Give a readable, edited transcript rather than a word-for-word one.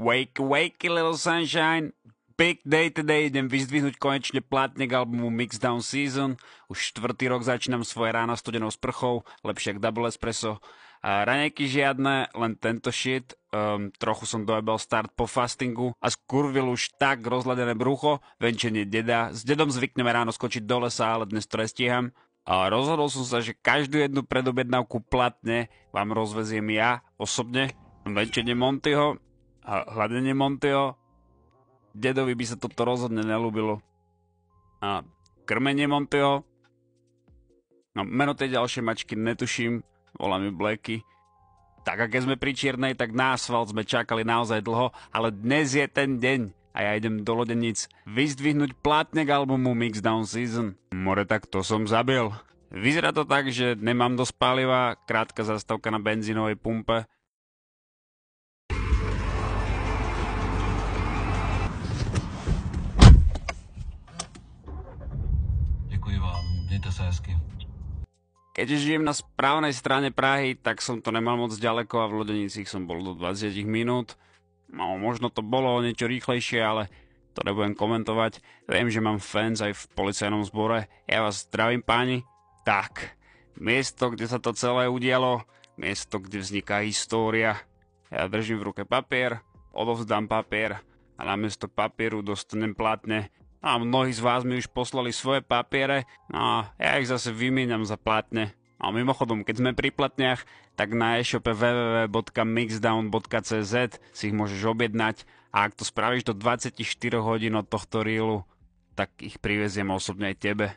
Wake, wake, little sunshine. Big day today, idem vyzdvihnúť konečne platne k albumu Mixdown Season. Už 4. rok začínam svoje ráno studenou sprchou, lepšie ako double espresso. A raňajky žiadne, len tento shit. Trochu som dojebal start po fastingu a skurvil už tak rozladené brucho, venčenie deda. S dedom zvykneme ráno skočiť do lesa, ale dnes to nestíham. A rozhodol som sa, že každú jednu predobjednávku platne vám rozveziem ja osobne. Venčenie Montyho a hľadenie Montyho. Dedovi by sa toto rozhodne nelúbilo. A krmenie Montyho. No, meno tej ďalšej mačky netuším, volám ju Blacky. Tak a keď sme pri Čiernej, tak na asfalt sme čakali naozaj dlho, ale dnes je ten deň a ja idem do Lodenic vyzdvihnúť platne k albumu Mixdown Season. More, tak to som zabil. Vyzerá to tak, že nemám dosť paliva, krátka zastávka na benzínovej pumpe. Mějte se hezky. Keďže žijem na správnej strane Prahy, tak som to nemal moc ďaleko a v Lodenicích som bol do 20 minút. No, možno to bolo niečo rýchlejšie, ale to nebudem komentovať. Viem, že mám fans aj v policajnom zbore. Ja vás zdravím, páni. Tak, miesto, kde sa to celé udialo, miesto, kde vzniká história. Ja držím v ruke papier, odovzdám papier a namiesto papieru dostanem platne. A mnohí z vás mi už poslali svoje papiere, no a ja ich zase vymieňam za platne. A mimochodom, keď sme pri platniach, tak na e-shope www.mixdown.cz si ich môžeš objednať a ak to spravíš do 24 hodín od tohto reelu, tak ich priveziem osobne aj tebe.